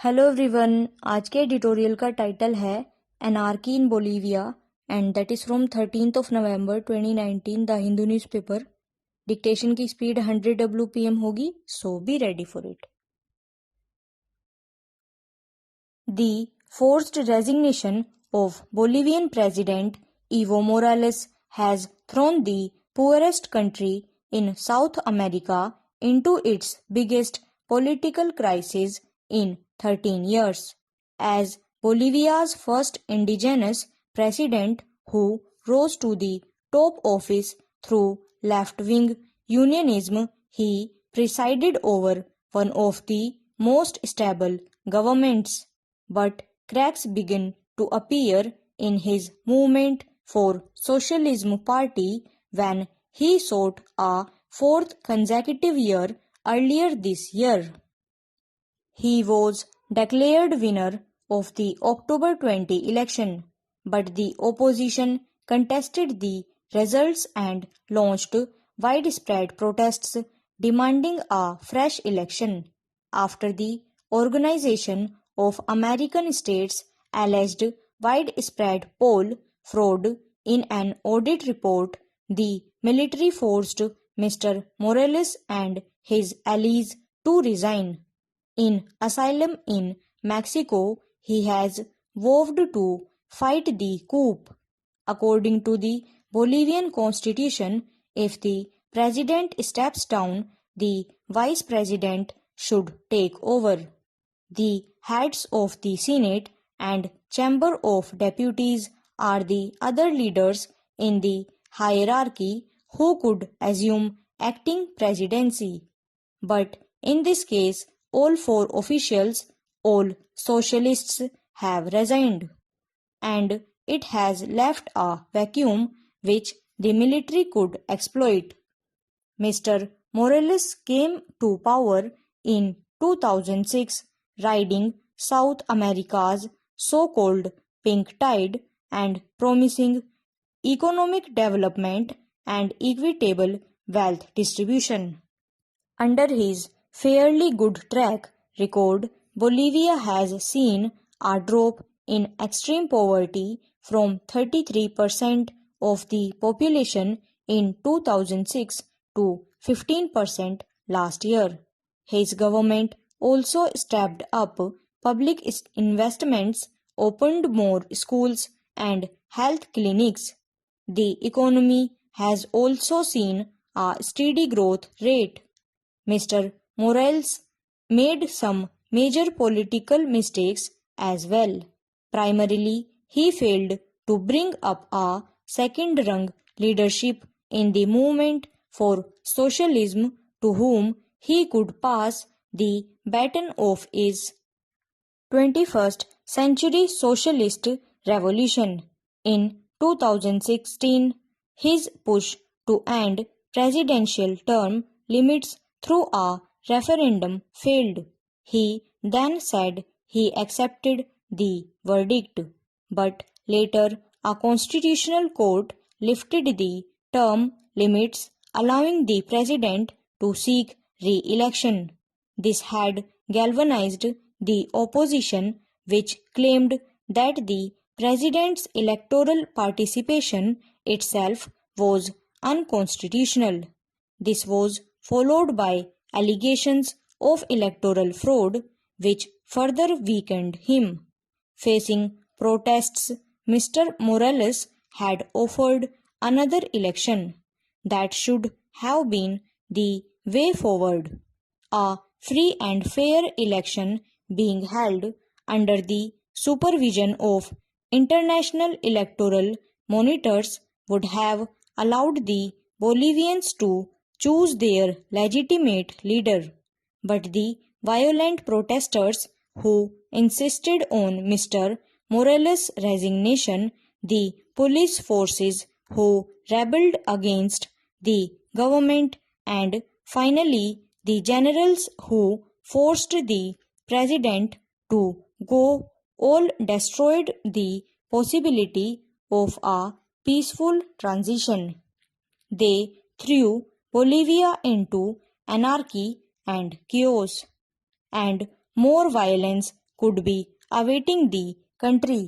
Hello everyone. आज के editorial का टाइटल है anarchy in Bolivia and that is from 13 November 2019 the Hindu newspaper. Dictation की स्पीड 100 WPM होगी, so be ready for it. The forced resignation of Bolivian President Evo Morales has thrown the poorest country in South America into its biggest political crisis in 13 years. As Bolivia's first indigenous president who rose to the top office through left-wing unionism, he presided over one of the most stable governments. But cracks began to appear in his movement for Socialism Party when he sought a fourth consecutive year earlier this year. He was declared winner of the October 20 election, but the opposition contested the results and launched widespread protests demanding a fresh election. After the Organization of American States alleged widespread poll fraud in an audit report, the military forced Mr. Morales and his allies to resign. In asylum in Mexico, he has vowed to fight the coup. According to the Bolivian constitution, if the president steps down, the vice president should take over. The heads of the Senate and Chamber of Deputies are the other leaders in the hierarchy who could assume acting presidency. But in this case, all four officials, all socialists, have resigned, and it has left a vacuum which the military could exploit. Mr. Morales came to power in 2006, riding South America's so-called pink tide and promising economic development and equitable wealth distribution. Under his fairly good track record, Bolivia has seen a drop in extreme poverty from 33% of the population in 2006 to 15% last year. His government also stepped up public investments, opened more schools and health clinics. The economy has also seen a steady growth rate. Mr. Morales made some major political mistakes as well. Primarily, he failed to bring up a second-rung leadership in the movement for socialism to whom he could pass the baton of his 21st century socialist revolution. In 2016, his push to end presidential term limits through a referendum failed. He then said he accepted the verdict, but later a constitutional court lifted the term limits, allowing the president to seek re-election. This had galvanized the opposition, which claimed that the president's electoral participation itself was unconstitutional. This was followed by allegations of electoral fraud, which further weakened him. Facing protests, Mr. Morales had offered another election that should have been the way forward. A free and fair election being held under the supervision of international electoral monitors would have allowed the Bolivians to choose their legitimate leader. But the violent protesters who insisted on Mr. Morales' resignation, the police forces who rebelled against the government, and finally the generals who forced the president to go all destroyed the possibility of a peaceful transition. They threw Bolivia into anarchy and chaos, and more violence could be awaiting the country.